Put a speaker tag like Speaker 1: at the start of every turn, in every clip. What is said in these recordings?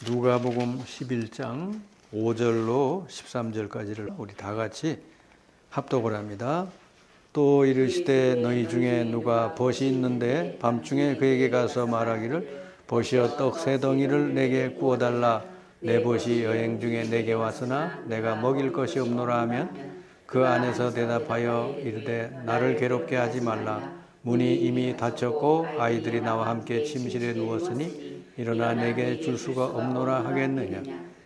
Speaker 1: 누가복음 11장 5절로 13절까지를 우리 다 같이 합독을 합니다. 또 이르시되 너희 중에 누가 벗이 있는데 밤중에 그에게 가서 말하기를 벗이여 떡 세 덩이를 내게 구워달라. 내 벗이 여행 중에 내게 왔으나 내가 먹일 것이 없노라 하면 그 안에서 대답하여 이르되 나를 괴롭게 하지 말라. 문이 이미 닫혔고 아이들이 나와 함께 침실에 누웠으니 일어나 내게 줄 수가 없노라 하겠느냐.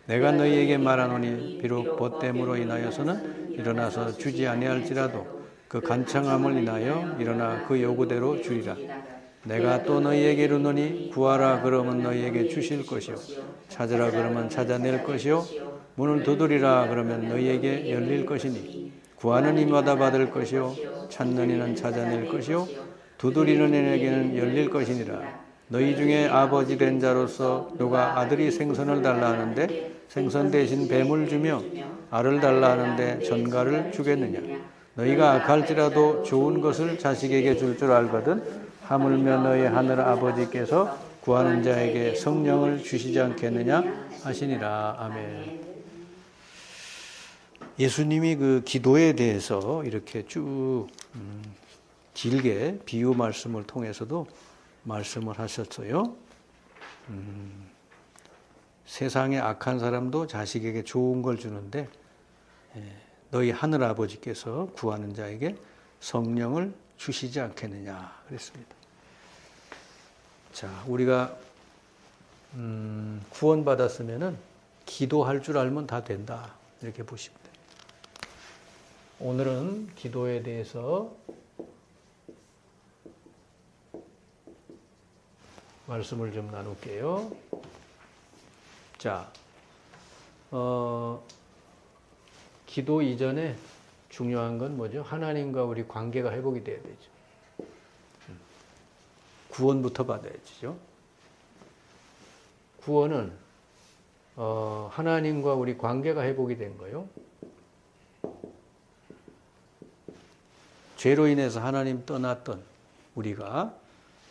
Speaker 1: 내가 너희에게 말하노니 비록 벗됨으로 인하여서는 일어나서 주지 아니할지라도 그 간청함을 인하여 일어나 그 요구대로 주리라. 내가 또 너희에게 이르노니 구하라 그러면 너희에게 주실 것이요 찾으라 그러면 찾아낼 것이요 문을 두드리라 그러면 너희에게 열릴 것이니 구하는 이마다 받을 것이요 찾는 이는 찾아낼 것이요 두드리는 이에게는 열릴 것이니라. 너희 중에 아버지 된 자로서 누가 아들이 생선을 달라 하는데 생선 대신 뱀을 주며 알을 달라 하는데 전갈을 주겠느냐. 너희가 악할지라도 좋은 것을 자식에게 줄 줄 알거든 하물며 너희 하늘 아버지께서 구하는 자에게 성령을 주시지 않겠느냐 하시니라. 아멘. 예수님이 그 기도에 대해서 이렇게 쭉 길게 비유 말씀을 통해서도 말씀을 하셨어요. 세상에 악한 사람도 자식에게 좋은 걸 주는데 너희 하늘 아버지께서 구하는 자에게 성령을 주시지 않겠느냐 그랬습니다. 자, 우리가 구원받았으면은 기도할 줄 알면 다 된다 이렇게 보시면 돼요. 오늘은 기도에 대해서 말씀을 좀 나눌게요. 자, 기도 이전에 중요한 건 뭐죠? 하나님과 우리 관계가 회복이 돼야 되죠. 구원부터 받아야죠. 구원은 하나님과 우리 관계가 회복이 된 거예요. 죄로 인해서 하나님 떠났던 우리가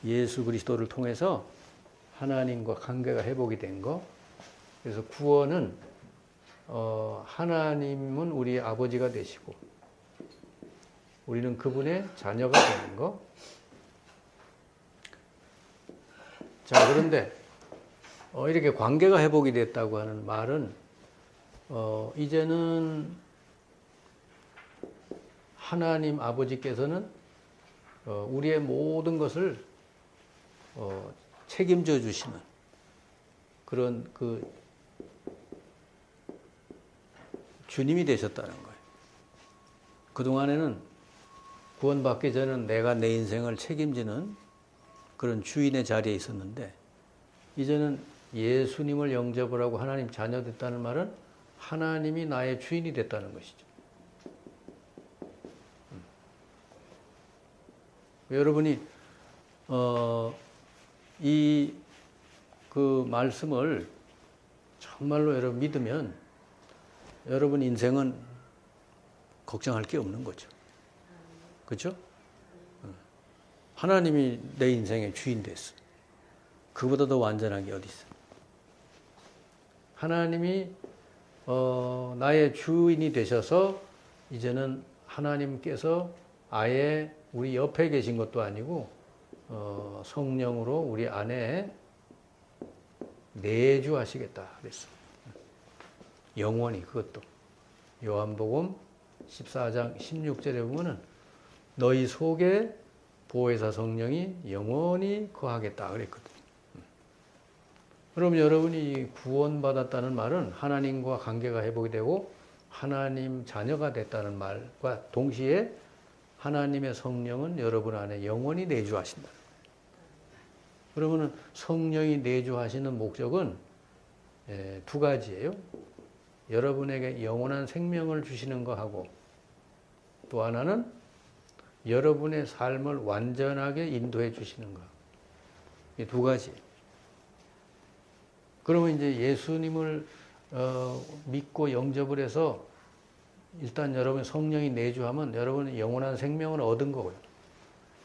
Speaker 1: 예수 그리스도를 통해서 하나님과 관계가 회복이 된 거. 그래서 구원은 하나님은 우리 아버지가 되시고 우리는 그분의 자녀가 되는 거. 자, 그런데 이렇게 관계가 회복이 됐다고 하는 말은 이제는 하나님 아버지께서는 우리의 모든 것을 책임져 주시는 그런 그 주님이 되셨다는 거예요. 그동안에는 구원받기 전에는 내가 내 인생을 책임지는 그런 주인의 자리에 있었는데 이제는 예수님을 영접을 하고 하나님 자녀 됐다는 말은 하나님이 나의 주인이 됐다는 것이죠. 여러분이 이 그 말씀을 정말로 여러분 믿으면 여러분 인생은 걱정할 게 없는 거죠. 그렇죠? 하나님이 내 인생의 주인 됐어. 그보다 더 완전한 게 어디 있어? 하나님이 나의 주인이 되셔서 이제는 하나님께서 아예 우리 옆에 계신 것도 아니고 성령으로 우리 안에 내주하시겠다 그랬어. 영원히 그것도. 요한복음 14장 16절에 보면은 너희 속에 보혜사 성령이 영원히 거하겠다 그랬거든. 그럼 여러분이 구원받았다는 말은 하나님과 관계가 회복이 되고 하나님 자녀가 됐다는 말과 동시에 하나님의 성령은 여러분 안에 영원히 내주하신다. 그러면 성령이 내주하시는 목적은 두 가지예요. 여러분에게 영원한 생명을 주시는 거하고 또 하나는 여러분의 삶을 완전하게 인도해 주시는 거. 이 두 가지. 그러면 이제 예수님을 믿고 영접을 해서 일단 여러분 성령이 내주하면 여러분은 영원한 생명을 얻은 거고요.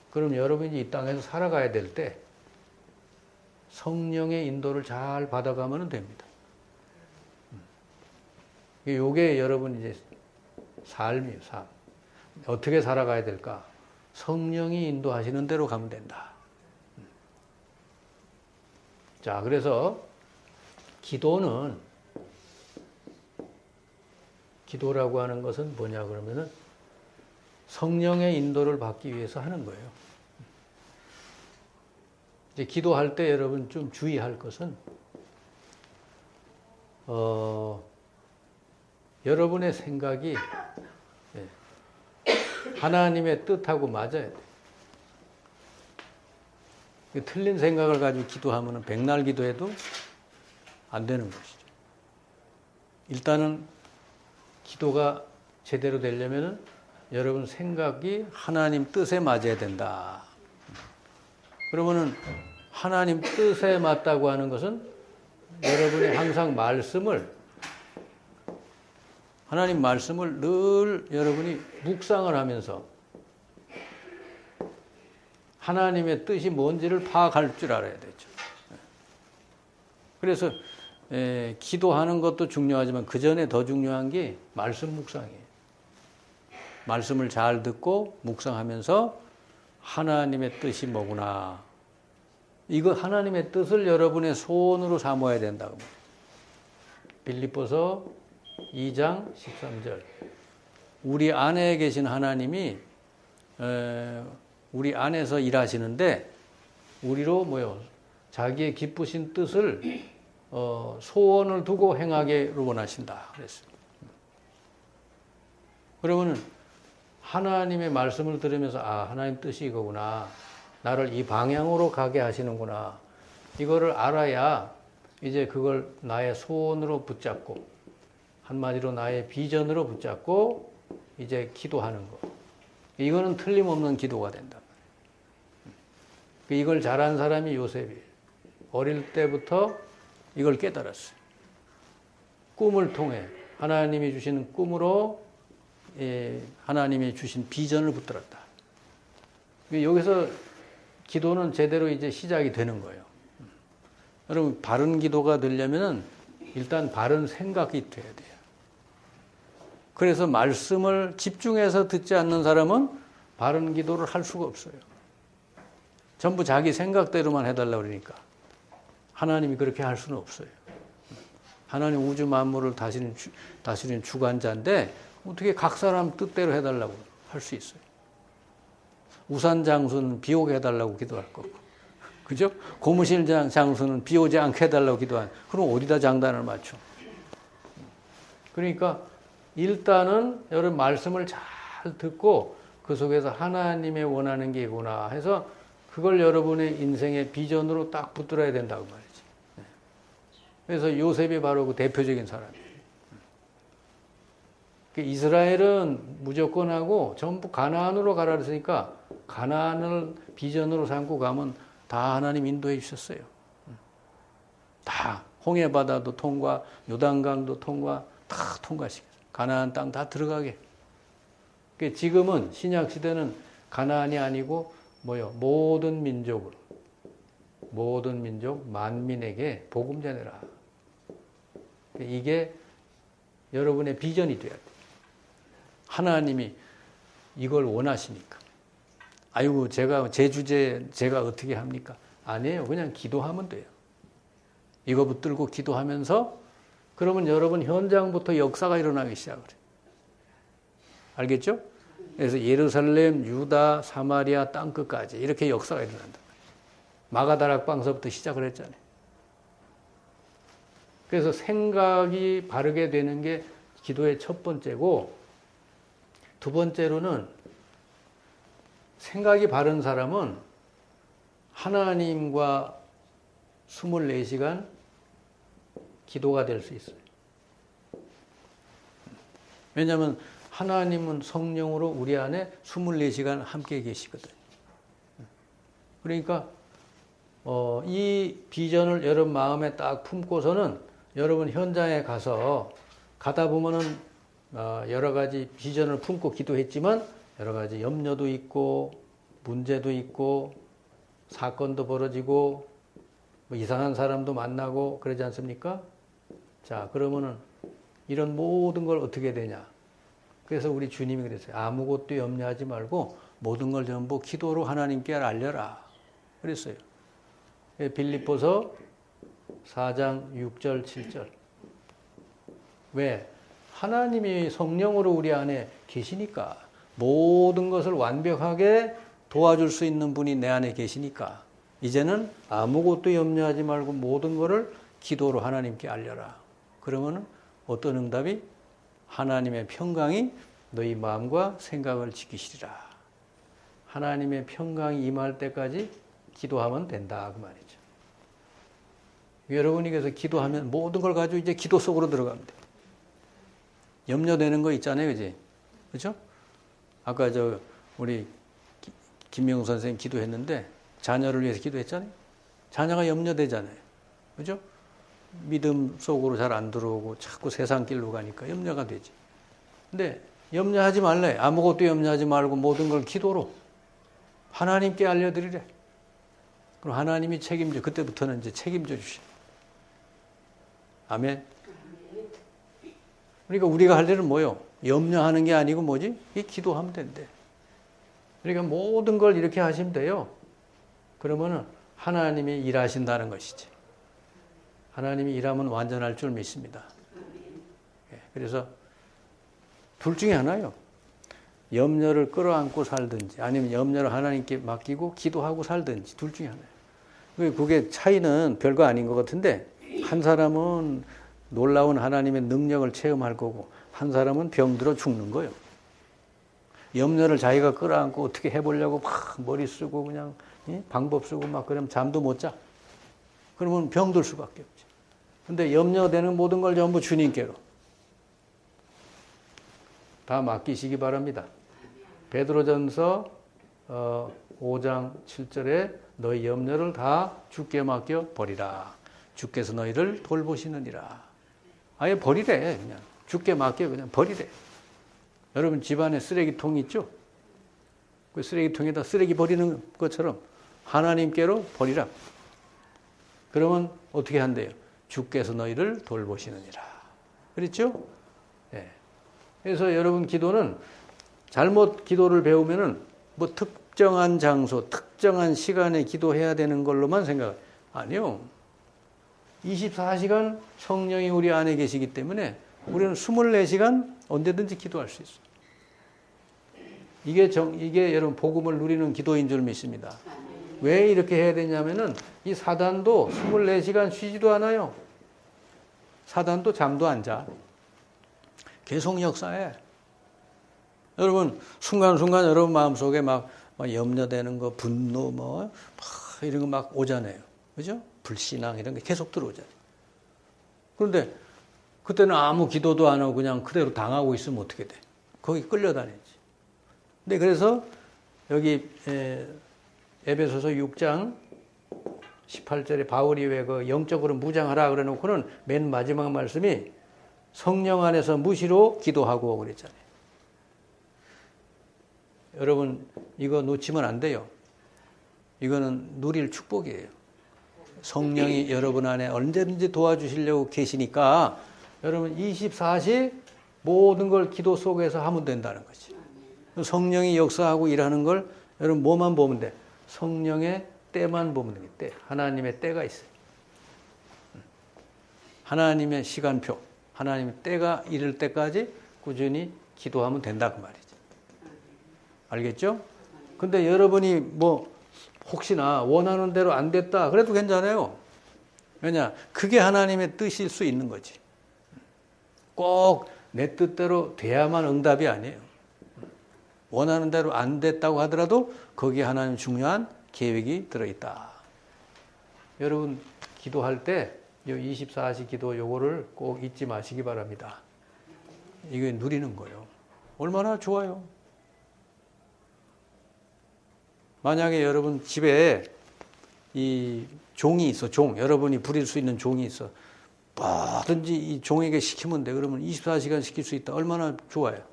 Speaker 1: 그럼 여러분이 이 땅에서 살아가야 될 때 성령의 인도를 잘 받아가면 됩니다. 요게 여러분 이제 삶이에요, 삶. 어떻게 살아가야 될까? 성령이 인도하시는 대로 가면 된다. 자, 그래서 기도라고 하는 것은 뭐냐 그러면은 성령의 인도를 받기 위해서 하는 거예요. 이제 기도할 때 여러분 좀 주의할 것은 여러분의 생각이 하나님의 뜻하고 맞아야 돼요. 틀린 생각을 가지고 기도하면 백날 기도해도 안 되는 것이죠. 일단은 기도가 제대로 되려면 여러분 생각이 하나님 뜻에 맞아야 된다. 그러면은 하나님 뜻에 맞다고 하는 것은 여러분이 항상 하나님 말씀을 늘 여러분이 묵상을 하면서 하나님의 뜻이 뭔지를 파악할 줄 알아야 되죠. 그래서 기도하는 것도 중요하지만 그 전에 더 중요한 게 말씀 묵상이에요. 말씀을 잘 듣고 묵상하면서 하나님의 뜻이 뭐구나. 이거 하나님의 뜻을 여러분의 소원으로 삼아야 된다고. 빌립보서 2장 13절. 우리 안에 계신 하나님이 우리 안에서 일하시는데 우리로 자기의 기쁘신 뜻을 소원을 두고 행하기를 원하신다 그랬어요. 그러면은 하나님의 말씀을 들으면서 하나님 뜻이 이거구나. 나를 이 방향으로 가게 하시는구나. 이거를 알아야 이제 그걸 나의 소원으로 붙잡고 한마디로 나의 비전으로 붙잡고 이제 기도하는 거. 이거는 틀림없는 기도가 된다. 이걸 잘한 사람이 요셉이에요. 어릴 때부터 이걸 깨달았어요. 꿈을 통해 하나님이 주시는 꿈으로 하나님이 주신 비전을 붙들었다. 여기서 기도는 제대로 이제 시작이 되는 거예요. 여러분, 바른 기도가 되려면 일단 바른 생각이 돼야 돼요. 그래서 말씀을 집중해서 듣지 않는 사람은 바른 기도를 할 수가 없어요. 전부 자기 생각대로만 해달라고 그러니까 하나님이 그렇게 할 수는 없어요. 하나님 우주 만물을 다스리는 주관자인데 어떻게 각 사람 뜻대로 해달라고 할 수 있어요. 우산 장수는 비 오게 해달라고 기도할 거고, 그죠? 고무신 장수는 비 오지 않게 해달라고 기도하는. 그럼 어디다 장단을 맞춰? 그러니까 일단은 여러분 말씀을 잘 듣고 그 속에서 하나님의 원하는 게 이구나 해서 그걸 여러분의 인생의 비전으로 딱 붙들어야 된다고 말이지. 그래서 요셉이 바로 그 대표적인 사람이에요. 이스라엘은 무조건 하고 전부 가나안으로 가라 그랬으니까 가나안을 비전으로 삼고 가면 다 하나님 인도해 주셨어요. 다 홍해 바다도 통과, 요단강도 통과, 다 통과시켰어요. 가나안 땅 다 들어가게. 지금은 신약 시대는 가나안이 아니고 모든 민족 만민에게 복음 전해라. 이게 여러분의 비전이 돼야 돼요. 하나님이 이걸 원하시니까. 아이고, 제 주제 제가 어떻게 합니까? 아니에요. 그냥 기도하면 돼요. 이거 붙들고 기도하면서 그러면 여러분 현장부터 역사가 일어나기 시작을 해요. 알겠죠? 그래서 예루살렘, 유다, 사마리아 땅끝까지 이렇게 역사가 일어난다. 마가다락방서부터 시작을 했잖아요. 그래서 생각이 바르게 되는 게 기도의 첫 번째고, 두 번째로는 생각이 바른 사람은 하나님과 24시간 기도가 될 수 있어요. 왜냐하면 하나님은 성령으로 우리 안에 24시간 함께 계시거든요. 그러니까 이 비전을 여러분 마음에 딱 품고서는 여러분 현장에 가다 보면은 여러 가지 비전을 품고 기도했지만 여러 가지 염려도 있고 문제도 있고 사건도 벌어지고 이상한 사람도 만나고 그러지 않습니까? 자, 그러면은 이런 모든 걸 어떻게 되냐. 그래서 우리 주님이 그랬어요. 아무것도 염려하지 말고 모든 걸 전부 기도로 하나님께 알려라. 그랬어요. 빌립보서 4장 6절 7절. 왜? 하나님이 성령으로 우리 안에 계시니까, 모든 것을 완벽하게 도와줄 수 있는 분이 내 안에 계시니까 이제는 아무것도 염려하지 말고 모든 것을 기도로 하나님께 알려라. 그러면 어떤 응답이? 하나님의 평강이 너희 마음과 생각을 지키시리라. 하나님의 평강이 임할 때까지 기도하면 된다, 그 말이죠. 여러분이 그래서 기도하면 모든 걸 가지고 이제 기도 속으로 들어갑니다. 염려되는 거 있잖아요, 그지? 그렇죠? 아까 우리 김명우 선생님 기도했는데 자녀를 위해서 기도했잖아요. 자녀가 염려되잖아요, 그렇죠? 믿음 속으로 잘 안 들어오고 자꾸 세상 길로 가니까 염려가 되지. 근데 염려하지 말래. 아무것도 염려하지 말고 모든 걸 기도로 하나님께 알려드리래. 그럼 하나님이 책임져. 그때부터는 이제 책임져 주셔. 아멘. 그러니까 우리가 할 일은 뭐요? 염려하는 게 아니고 뭐지? 이 기도하면 된대. 그러니까 모든 걸 이렇게 하시면 돼요. 그러면은 하나님이 일하신다는 것이지. 하나님이 일하면 완전할 줄 믿습니다. 그래서 둘 중에 하나요. 염려를 끌어안고 살든지 아니면 염려를 하나님께 맡기고 기도하고 살든지 둘 중에 하나예요. 그게 차이는 별거 아닌 것 같은데 한 사람은 놀라운 하나님의 능력을 체험할 거고 한 사람은 병들어 죽는 거예요. 염려를 자기가 끌어안고 어떻게 해보려고 막 머리 쓰고 그냥 방법 쓰고 막 그러면 잠도 못 자. 그러면 병들 수밖에 없지. 근데 염려되는 모든 걸 전부 주님께로 다 맡기시기 바랍니다. 베드로전서 5장 7절에 너희 염려를 다 주께 맡겨 버리라. 주께서 너희를 돌보시느니라. 아예 버리래. 그냥 주께 맡겨 그냥 버리래. 여러분 집안에 쓰레기통 있죠? 그 쓰레기통에다 쓰레기 버리는 것처럼 하나님께로 버리라. 그러면 어떻게 한대요? 주께서 너희를 돌보시느니라. 그렇죠? 네. 그래서 여러분 기도는 잘못 기도를 배우면은 뭐 특정한 장소, 특정한 시간에 기도해야 되는 걸로만 생각. 아니요. 24시간 성령이 우리 안에 계시기 때문에 우리는 24시간 언제든지 기도할 수 있어요. 이게 여러분 복음을 누리는 기도인 줄 믿습니다. 왜 이렇게 해야 되냐면은 이 사단도 24시간 쉬지도 않아요. 사단도 잠도 안 자. 계속 역사해. 여러분 순간순간 여러분 마음속에 막 염려되는 거, 분노 막 이런 거 막 오잖아요. 그죠? 불신앙 이런 게 계속 들어오잖아요. 그런데 그때는 아무 기도도 안 하고 그냥 그대로 당하고 있으면 어떻게 돼? 거기 끌려다니지. 근데 그래서 여기 에베소서 6장 18절에 바울이 왜 그 영적으로 무장하라 그래 놓고는 맨 마지막 말씀이 성령 안에서 무시로 기도하고 그랬잖아요. 여러분 이거 놓치면 안 돼요. 이거는 누릴 축복이에요. 성령이 여러분 안에 언제든지 도와주시려고 계시니까 여러분 24시 모든 걸 기도 속에서 하면 된다는 거지. 성령이 역사하고 일하는 걸 여러분 뭐만 보면 돼? 성령의 때만 보면 돼. 때. 하나님의 때가 있어요. 하나님의 시간표. 하나님의 때가 이를 때까지 꾸준히 기도하면 된다 그 말이지. 알겠죠? 근데 여러분이 뭐 혹시나 원하는 대로 안 됐다 그래도 괜찮아요. 왜냐? 그게 하나님의 뜻일 수 있는 거지. 꼭 내 뜻대로 돼야만 응답이 아니에요. 원하는 대로 안 됐다고 하더라도 거기에 하나님 중요한 계획이 들어있다. 여러분 기도할 때 24시 기도 요거를 꼭 잊지 마시기 바랍니다. 이게 누리는 거예요. 얼마나 좋아요. 만약에 여러분 집에 이 종이 있어, 여러분이 부릴 수 있는 종이 있어. 뭐든지 이 종에게 시키면 돼. 그러면 24시간 시킬 수 있다. 얼마나 좋아요.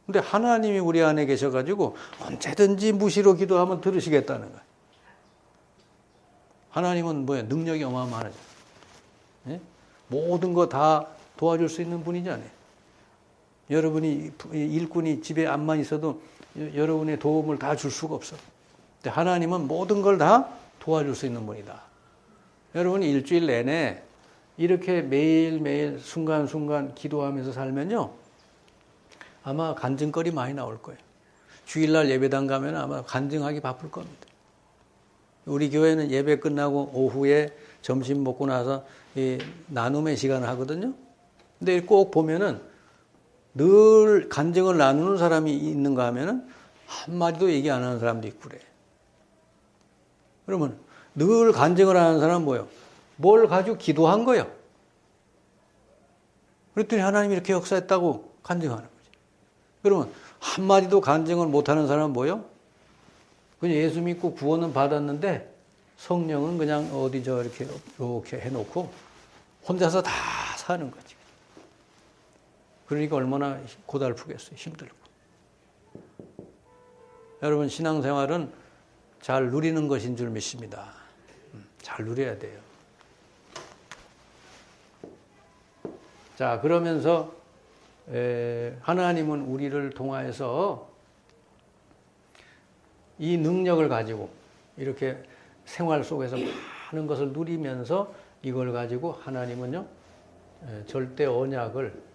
Speaker 1: 근데 하나님이 우리 안에 계셔가지고 언제든지 무시로 기도하면 들으시겠다는 거예요. 하나님은 뭐예요? 능력이 어마어마하죠. 예? 모든 거 다 도와줄 수 있는 분이잖아요. 여러분이 일꾼이 집에 암만 있어도 여러분의 도움을 다 줄 수가 없어. 근데 하나님은 모든 걸 다 도와줄 수 있는 분이다. 여러분이 일주일 내내 이렇게 매일매일 순간순간 기도하면서 살면요, 아마 간증거리 많이 나올 거예요. 주일날 예배당 가면 아마 간증하기 바쁠 겁니다. 우리 교회는 예배 끝나고 오후에 점심 먹고 나서 이 나눔의 시간을 하거든요. 근데 꼭 보면은 늘 간증을 나누는 사람이 있는가 하면은 한마디도 얘기 안 하는 사람도 있고 그래. 그러면 늘 간증을 하는 사람은 뭐예요? 뭘 가지고 기도한 거예요. 그랬더니 하나님이 이렇게 역사했다고 간증하는 거지. 그러면 한마디도 간증을 못하는 사람은 뭐예요? 그냥 예수 믿고 구원은 받았는데 성령은 그냥 어디 이렇게 해놓고 혼자서 다 사는 거지. 그러니까 얼마나 고달프겠어요. 힘들고. 여러분, 신앙생활은 잘 누리는 것인 줄 믿습니다. 잘 누려야 돼요. 자, 그러면서 하나님은 우리를 통하여서 이 능력을 가지고 이렇게 생활 속에서 많은 것을 누리면서 이걸 가지고 하나님은요, 절대 언약을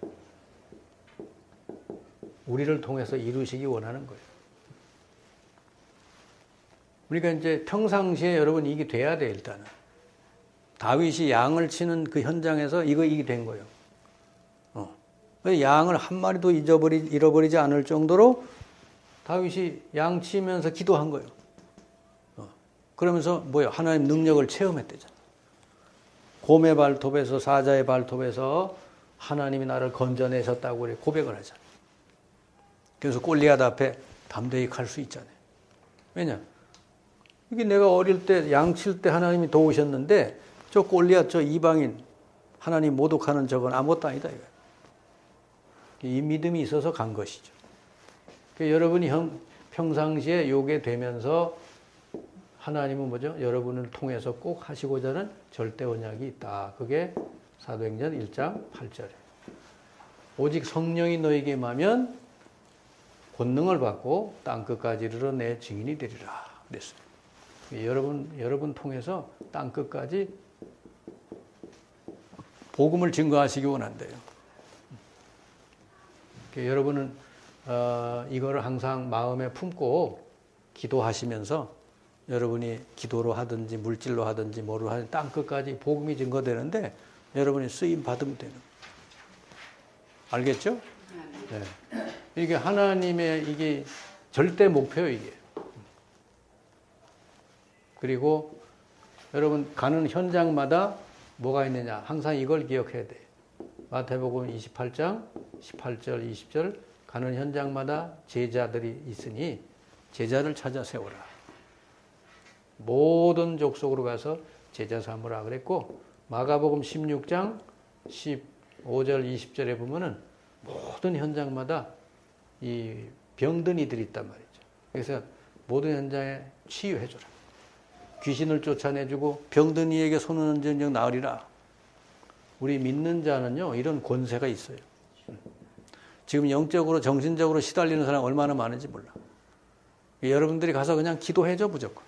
Speaker 1: 우리를 통해서 이루시기 원하는 거예요. 우리가 이제 평상시에 여러분 이게 돼야 돼, 일단은. 다윗이 양을 치는 그 현장에서 이게 된 거예요. 양을 한 마리도 잃어버리지 않을 정도로 다윗이 양 치면서 기도한 거예요. 그러면서 뭐예요? 하나님 능력을 체험했대잖아. 곰의 발톱에서, 사자의 발톱에서 하나님이 나를 건져내셨다고 고백을 하잖아. 그래서 골리앗 앞에 담대히 갈 수 있잖아요. 왜냐? 이게 내가 어릴 때 양 칠 때 하나님이 도우셨는데 저 골리앗 저 이방인 하나님 모독하는 적은 아무것도 아니다 이거예요. 이 믿음이 있어서 간 것이죠. 그러니까 여러분이 평상시에 요게 되면서 하나님은 뭐죠? 여러분을 통해서 꼭 하시고자 하는 절대 언약이 있다. 그게 사도행전 1장 8절에 오직 성령이 너에게 임하면 권능을 받고 땅끝까지 이르러 내 증인이 되리라 그랬어요. 여러분 통해서 땅끝까지 복음을 증거하시기 원한대요. 여러분은 이거를 항상 마음에 품고 기도하시면서 여러분이 기도로 하든지 물질로 하든지 뭐로 하든지 땅끝까지 복음이 증거되는데 여러분이 쓰임 받으면 되는 거예요. 알겠죠? 네. 이게 하나님의 이게 절대 목표예요, 이게. 그리고 여러분 가는 현장마다 뭐가 있느냐 항상 이걸 기억해야 돼. 마태복음 28장 18절 20절 가는 현장마다 제자들이 있으니 제자를 찾아 세워라. 모든 족속으로 가서 제자 삼으라 그랬고 마가복음 16장 15절 20절에 보면은 모든 현장마다 이 병든 이들이 있단 말이죠. 그래서 모든 현장에 치유해줘라. 귀신을 쫓아내주고 병든 이에게 손을 얹은 나으리라. 우리 믿는 자는요 이런 권세가 있어요. 지금 영적으로 정신적으로 시달리는 사람 얼마나 많은지 몰라. 여러분들이 가서 그냥 기도해줘 무조건.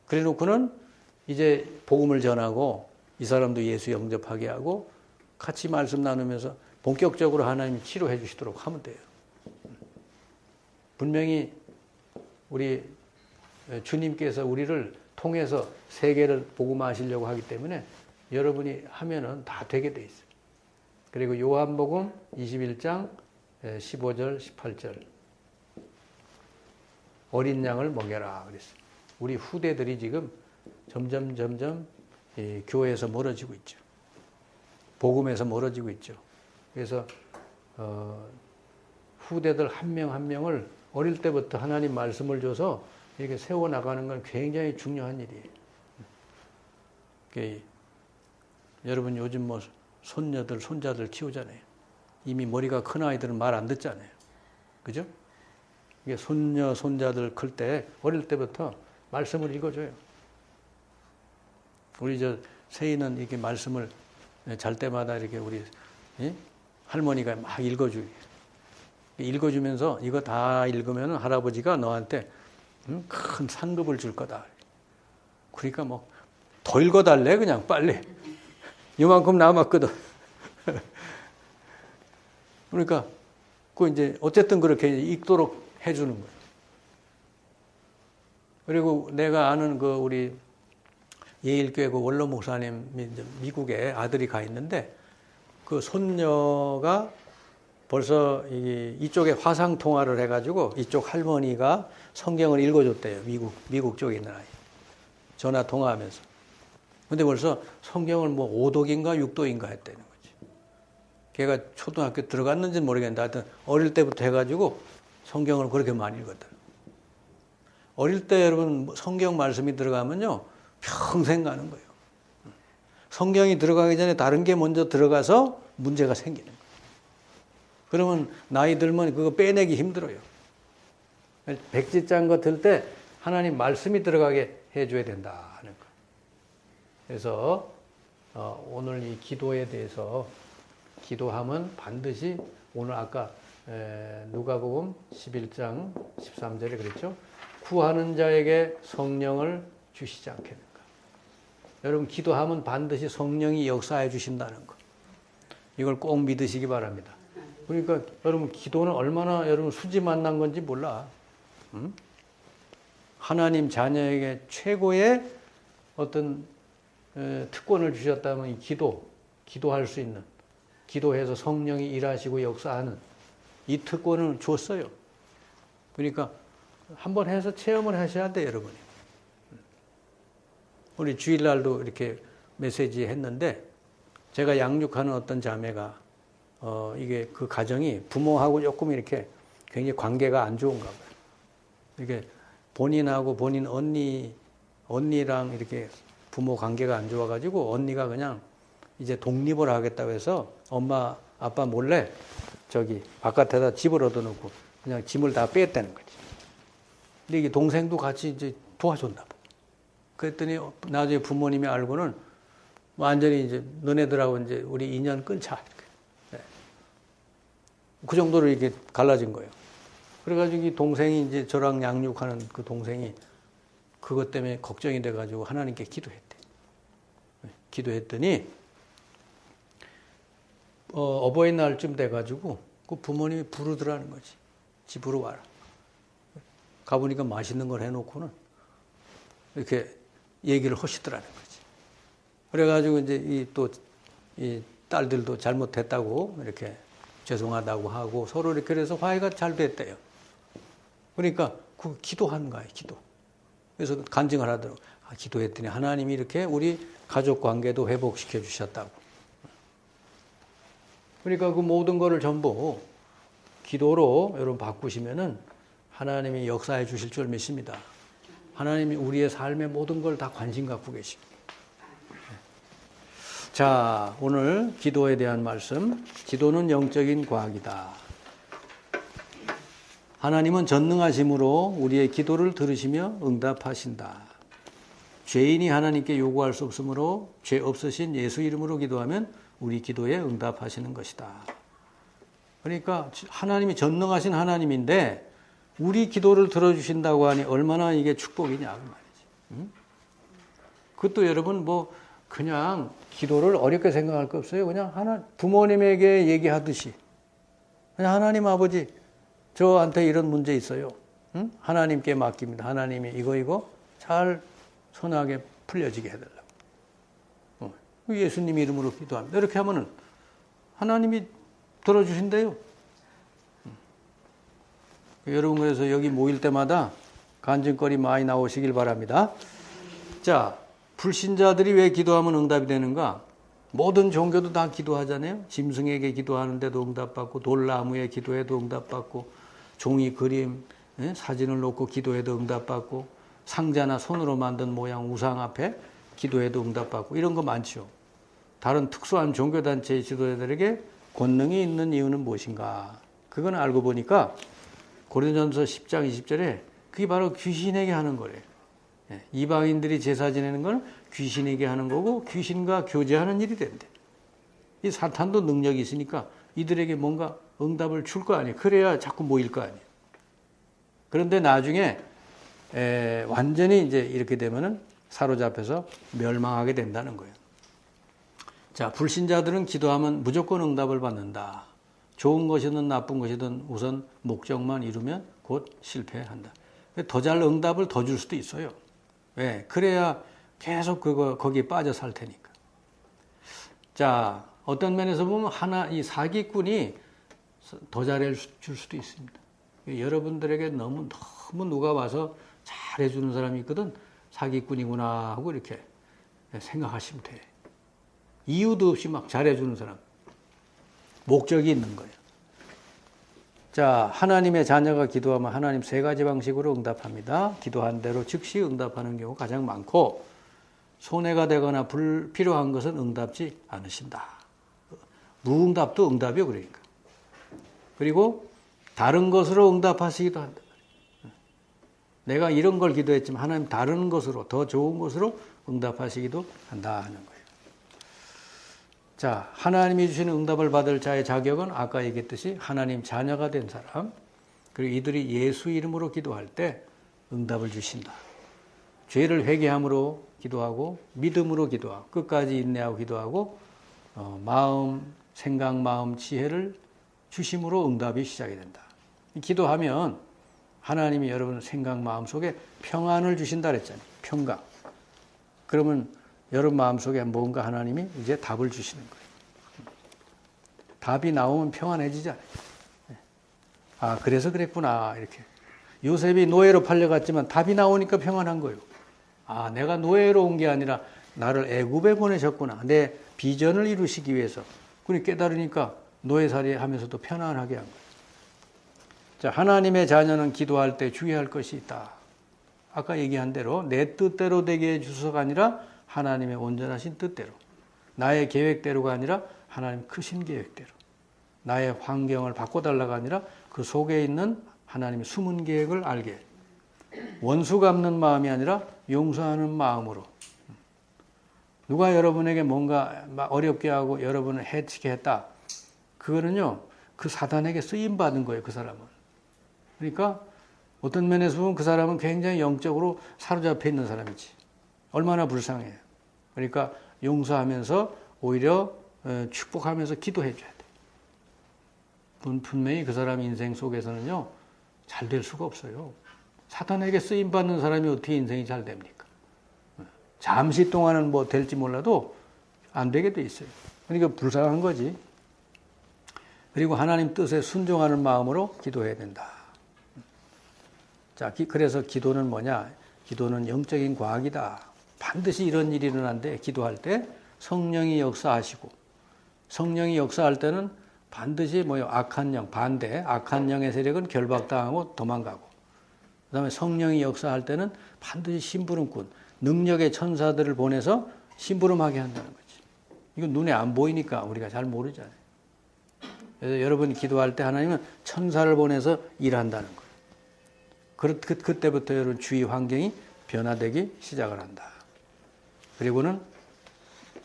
Speaker 1: 그래 놓고는 이제 복음을 전하고 이 사람도 예수 영접하게 하고 같이 말씀 나누면서 본격적으로 하나님이 치료해 주시도록 하면 돼요. 분명히 우리 주님께서 우리를 통해서 세계를 복음화하시려고 하기 때문에 여러분이 하면은 다 되게 돼 있어요. 그리고 요한복음 21장 15절 18절 어린 양을 먹여라 그랬어요. 우리 후대들이 지금 점점 교회에서 멀어지고 있죠. 복음에서 멀어지고 있죠. 그래서 후대들 한 명 한 명을 어릴 때부터 하나님 말씀을 줘서 이렇게 세워나가는 건 굉장히 중요한 일이에요. 여러분 요즘 뭐 손녀들, 손자들 키우잖아요. 이미 머리가 큰 아이들은 말 안 듣잖아요. 그죠? 이게 손녀, 손자들 클 때 어릴 때부터 말씀을 읽어줘요. 우리 저 세이는 이렇게 말씀을 잘 때마다 이렇게 우리 할머니가 막 읽어주면서 이거 다 읽으면 할아버지가 너한테 큰 상급을 줄 거다. 그러니까 뭐 더 읽어달래 그냥 빨리. 이만큼 남았거든. 그러니까 그 이제 어쨌든 그렇게 읽도록 해주는 거예요. 그리고 내가 아는 그 우리 예일교회 그 원로 목사님 미국에 아들이 가 있는데 그 손녀가 벌써 이쪽에 화상 통화를 해가지고 이쪽 할머니가 성경을 읽어줬대요. 미국 쪽에 있는 아이. 전화 통화하면서. 근데 벌써 성경을 뭐 5독인가 6독인가 했다는 거지. 걔가 초등학교 들어갔는지는 모르겠는데 하여튼 어릴 때부터 해가지고 성경을 그렇게 많이 읽었다. 어릴 때 여러분 성경 말씀이 들어가면요. 평생 가는 거예요. 성경이 들어가기 전에 다른 게 먼저 들어가서 문제가 생기는 거예요. 그러면 나이 들면 그거 빼내기 힘들어요. 백지 짠 거 들 때 하나님 말씀이 들어가게 해줘야 된다 하는 거예요. 그래서 오늘 이 기도에 대해서 기도하면 반드시 오늘 아까 누가복음 11장 13절에 그랬죠. 구하는 자에게 성령을 주시지 않겠는가. 여러분 기도하면 반드시 성령이 역사해 주신다는 거. 이걸 꼭 믿으시기 바랍니다. 그러니까 여러분 기도는 얼마나 여러분 수지 만난 건지 몰라. 하나님 자녀에게 최고의 어떤 특권을 주셨다면 이 기도할 수 있는, 기도해서 성령이 일하시고 역사하는 이 특권을 줬어요. 그러니까 한번 해서 체험을 하셔야 돼요, 여러분이. 우리 주일날도 이렇게 메시지 했는데 제가 양육하는 어떤 자매가 이게 그 가정이 부모하고 조금 이렇게 굉장히 관계가 안 좋은가 봐요. 이게 본인하고 본인 언니랑 이렇게 부모 관계가 안 좋아가지고 언니가 그냥 이제 독립을 하겠다고 해서 엄마 아빠 몰래 저기 바깥에다 집을 얻어놓고 그냥 짐을 다 뺐다는 거지. 근데 이게 동생도 같이 이제 도와줬나 봐. 그랬더니 나중에 부모님이 알고는 완전히 이제 너네들하고 이제 우리 인연 끊자. 네. 그 정도로 이렇게 갈라진 거예요. 그래가지고 이 동생이 이제 저랑 양육하는 그 동생이 그것 때문에 걱정이 돼가지고 하나님께 기도했대. 기도했더니 어버이날쯤 돼가지고 그 부모님이 부르더라는 거지. 집으로 와라. 가보니까 맛있는 걸 해놓고는 이렇게 얘기를 하시더라는 거지. 그래가지고 이제 이 딸들도 잘못했다고 이렇게 죄송하다고 하고 서로 이렇게 해서 화해가 잘 됐대요. 그러니까 그 기도한 거예요, 기도. 그래서 간증을 하더라고. 기도했더니 하나님이 이렇게 우리 가족 관계도 회복시켜 주셨다고. 그러니까 그 모든 거를 전부 기도로 여러분 바꾸시면은 하나님이 역사해 주실 줄 믿습니다. 하나님이 우리의 삶의 모든 걸 다 관심 갖고 계십니다. 자, 오늘 기도에 대한 말씀. 기도는 영적인 과학이다. 하나님은 전능하심으로 우리의 기도를 들으시며 응답하신다. 죄인이 하나님께 요구할 수 없으므로 죄 없으신 예수 이름으로 기도하면 우리 기도에 응답하시는 것이다. 그러니까 하나님이 전능하신 하나님인데 우리 기도를 들어주신다고 하니 얼마나 이게 축복이냐 그 말이지. 그것도 여러분 뭐 그냥 기도를 어렵게 생각할 거 없어요. 그냥 부모님에게 얘기하듯이 그냥 하나님 아버지 저한테 이런 문제 있어요. 응? 하나님께 맡깁니다. 하나님이 이거 잘 선하게 풀려지게 해달라고. 예수님 이름으로 기도합니다. 이렇게 하면은 하나님이 들어주신대요. 여러분 그래서 여기 모일 때마다 간증거리 많이 나오시길 바랍니다. 자, 불신자들이 왜 기도하면 응답이 되는가? 모든 종교도 다 기도하잖아요. 짐승에게 기도하는데도 응답받고 돌나무에 기도해도 응답받고 종이 그림 사진을 놓고 기도해도 응답받고 상자나 손으로 만든 모양 우상 앞에 기도해도 응답받고 이런 거 많죠. 다른 특수한 종교단체의 지도자들에게 권능이 있는 이유는 무엇인가? 그건 알고 보니까 고린도전서 10장 20절에 그게 바로 귀신에게 하는 거래요. 이방인들이 제사 지내는 건 귀신에게 하는 거고 귀신과 교제하는 일이 된대. 이 사탄도 능력이 있으니까 이들에게 뭔가 응답을 줄 거 아니에요. 그래야 자꾸 모일 거 아니에요. 그런데 나중에 완전히 이제 이렇게 되면은 사로잡혀서 멸망하게 된다는 거예요. 자, 불신자들은 기도하면 무조건 응답을 받는다. 좋은 것이든 나쁜 것이든 우선 목적만 이루면 곧 실패한다. 더 잘 응답을 더 줄 수도 있어요. 왜? 그래야 계속 거기에 빠져 살 테니까. 자, 어떤 면에서 보면 이 사기꾼이 더 잘해줄 수도 있습니다. 여러분들에게 너무 누가 와서 잘해주는 사람이 있거든. 사기꾼이구나 하고 이렇게 생각하시면 돼. 이유도 없이 막 잘해주는 사람. 목적이 있는 거예요. 자, 하나님의 자녀가 기도하면 하나님 세 가지 방식으로 응답합니다. 기도한 대로 즉시 응답하는 경우가 가장 많고, 손해가 되거나 불필요한 것은 응답지 않으신다. 무응답도 응답이요, 그러니까. 그리고 다른 것으로 응답하시기도 한다. 내가 이런 걸 기도했지만 하나님 다른 것으로, 더 좋은 것으로 응답하시기도 한다 하는 거예요. 자, 하나님이 주시는 응답을 받을 자의 자격은 아까 얘기했듯이 하나님 자녀가 된 사람, 그리고 이들이 예수 이름으로 기도할 때 응답을 주신다. 죄를 회개함으로 기도하고 믿음으로 기도하고 끝까지 인내하고 기도하고 마음, 생각, 마음, 지혜를 주심으로 응답이 시작이 된다. 기도하면 하나님이 여러분 생각, 마음 속에 평안을 주신다 그랬잖아요. 평강. 그러면 여러분 마음속에 뭔가 하나님이 이제 답을 주시는 거예요. 답이 나오면 평안해지잖아요. 아, 그래서 그랬구나. 이렇게. 요셉이 노예로 팔려갔지만 답이 나오니까 평안한 거예요. 아, 내가 노예로 온 게 아니라 나를 애굽에 보내셨구나. 내 비전을 이루시기 위해서. 그걸 깨달으니까 노예살이 하면서도 편안하게 한 거예요. 자, 하나님의 자녀는 기도할 때 주의할 것이 있다. 아까 얘기한 대로 내 뜻대로 되게 해주소서가 아니라 하나님의 온전하신 뜻대로, 나의 계획대로가 아니라 하나님 크신 계획대로, 나의 환경을 바꿔달라가 아니라 그 속에 있는 하나님의 숨은 계획을 알게, 원수 갚는 마음이 아니라 용서하는 마음으로. 누가 여러분에게 뭔가 어렵게 하고 여러분을 해치게 했다. 그거는요, 그 사단에게 쓰임받은 거예요, 그 사람은. 그러니까 어떤 면에서 보면 그 사람은 굉장히 영적으로 사로잡혀 있는 사람이지. 얼마나 불쌍해요. 그러니까 용서하면서 오히려 축복하면서 기도해 줘야 돼. 분명히 그 사람 인생 속에서는요, 잘 될 수가 없어요. 사탄에게 쓰임받는 사람이 어떻게 인생이 잘 됩니까? 잠시 동안은 뭐 될지 몰라도 안 되게 돼 있어요. 그러니까 불쌍한 거지. 그리고 하나님 뜻에 순종하는 마음으로 기도해야 된다. 자, 그래서 기도는 뭐냐? 기도는 영적인 과학이다. 반드시 이런 일이 일어난대. 기도할 때 성령이 역사하시고, 성령이 역사할 때는 반드시 악한 영, 반대, 악한 영의 세력은 결박당하고 도망가고, 그 다음에 성령이 역사할 때는 반드시 심부름꾼, 능력의 천사들을 보내서 심부름하게 한다는 거지. 이건 눈에 안 보이니까 우리가 잘 모르잖아요. 그래서 여러분이 기도할 때 하나님은 천사를 보내서 일한다는 거예요. 그때부터 여러분 주위 환경이 변화되기 시작을 한다. 그리고는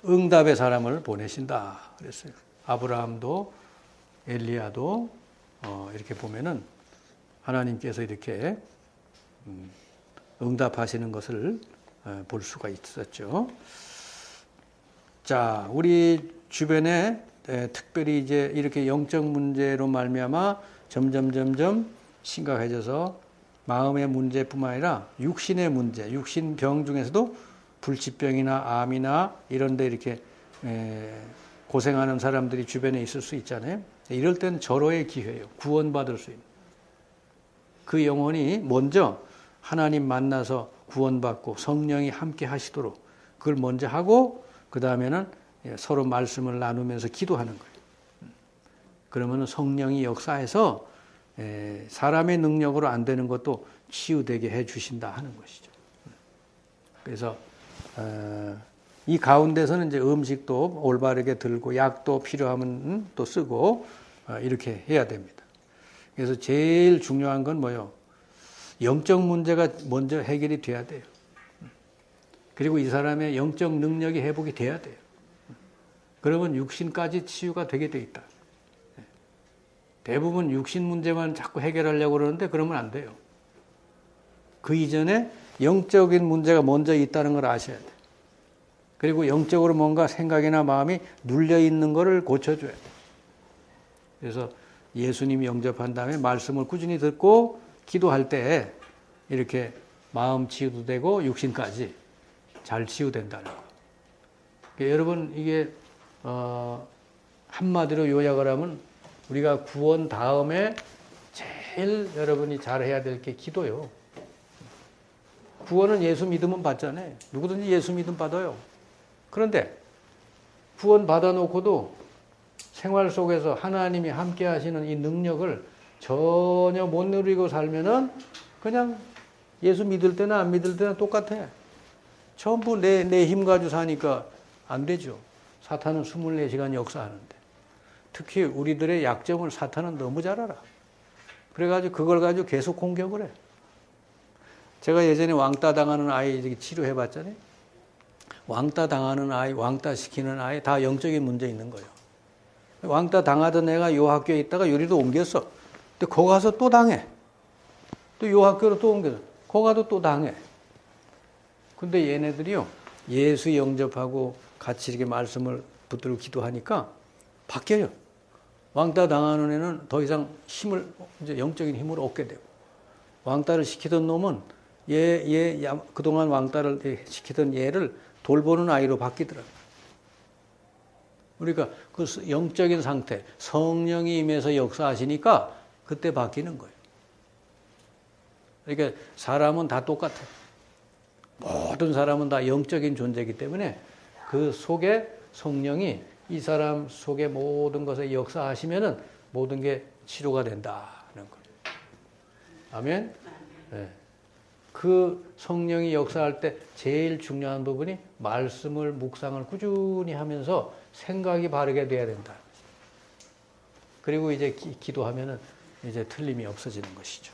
Speaker 1: 응답의 사람을 보내신다 그랬어요. 아브라함도 엘리야도 이렇게 보면은 하나님께서 이렇게 응답하시는 것을 볼 수가 있었죠. 자, 우리 주변에 특별히 이제 이렇게 영적 문제로 말미암아 점점 심각해져서 마음의 문제뿐만 아니라 육신의 문제, 육신병 중에서도 불치병이나 암이나 이런 데 이렇게 고생하는 사람들이 주변에 있을 수 있잖아요. 이럴 때는 절호의 기회예요. 구원받을 수 있는. 그 영혼이 먼저 하나님 만나서 구원받고 성령이 함께 하시도록 그걸 먼저 하고 그 다음에는 서로 말씀을 나누면서 기도하는 거예요. 그러면 성령이 역사해서 사람의 능력으로 안 되는 것도 치유되게 해 주신다 하는 것이죠. 그래서 이 가운데서는 이제 음식도 올바르게 들고 약도 필요하면 또 쓰고 이렇게 해야 됩니다. 그래서 제일 중요한 건 뭐예요? 영적 문제가 먼저 해결이 돼야 돼요. 그리고 이 사람의 영적 능력이 회복이 돼야 돼요. 그러면 육신까지 치유가 되게 돼 있다. 대부분 육신 문제만 자꾸 해결하려고 그러는데 그러면 안 돼요. 그 이전에 영적인 문제가 먼저 있다는 걸 아셔야 돼요. 그리고 영적으로 뭔가 생각이나 마음이 눌려 있는 것을 고쳐줘야 돼요. 그래서 예수님이 영접한 다음에 말씀을 꾸준히 듣고 기도할 때 이렇게 마음 치유도 되고 육신까지 잘 치유된다는 거. 그러니까 여러분 이게 한마디로 요약을 하면 우리가 구원 다음에 제일 여러분이 잘해야 될 게 기도요. 구원은 예수 믿으면 받잖아요. 누구든지 예수 믿으면 받아요. 그런데 구원 받아놓고도 생활 속에서 하나님이 함께 하시는 이 능력을 전혀 못 누리고 살면은 그냥 예수 믿을 때나 안 믿을 때나 똑같아. 전부 내 힘 가지고 사니까 안 되죠. 사탄은 24시간 역사하는데. 특히 우리들의 약점을 사탄은 너무 잘 알아. 그래가지고 그걸 가지고 계속 공격을 해. 제가 예전에 왕따 당하는 아이 치료해 봤잖아요. 왕따 당하는 아이, 왕따 시키는 아이 다 영적인 문제 있는 거예요. 왕따 당하던 애가 요 학교에 있다가 요리도 옮겼어. 근데 거기 가서 또 당해. 또 요 학교로 또 옮겼어. 거기 가도 또 당해. 근데 얘네들이요, 예수 영접하고 같이 이렇게 말씀을 붙들고 기도하니까 바뀌어요. 왕따 당하는 애는 더 이상 힘을, 이제 영적인 힘을 얻게 되고, 왕따를 시키던 놈은 그동안 왕따를 시키던 얘를 돌보는 아이로 바뀌더라고요. 그러니까 그 영적인 상태, 성령이 임해서 역사하시니까 그때 바뀌는 거예요. 그러니까 사람은 다 똑같아. 모든 사람은 다 영적인 존재이기 때문에 그 속에 성령이 이 사람 속에 모든 것에 역사하시면은 모든 게 치료가 된다는 거예요. 아멘? 네. 그 성령이 역사할 때 제일 중요한 부분이 말씀을 묵상을 꾸준히 하면서 생각이 바르게 돼야 된다. 그리고 이제 기도하면은 이제 틀림이 없어지는 것이죠.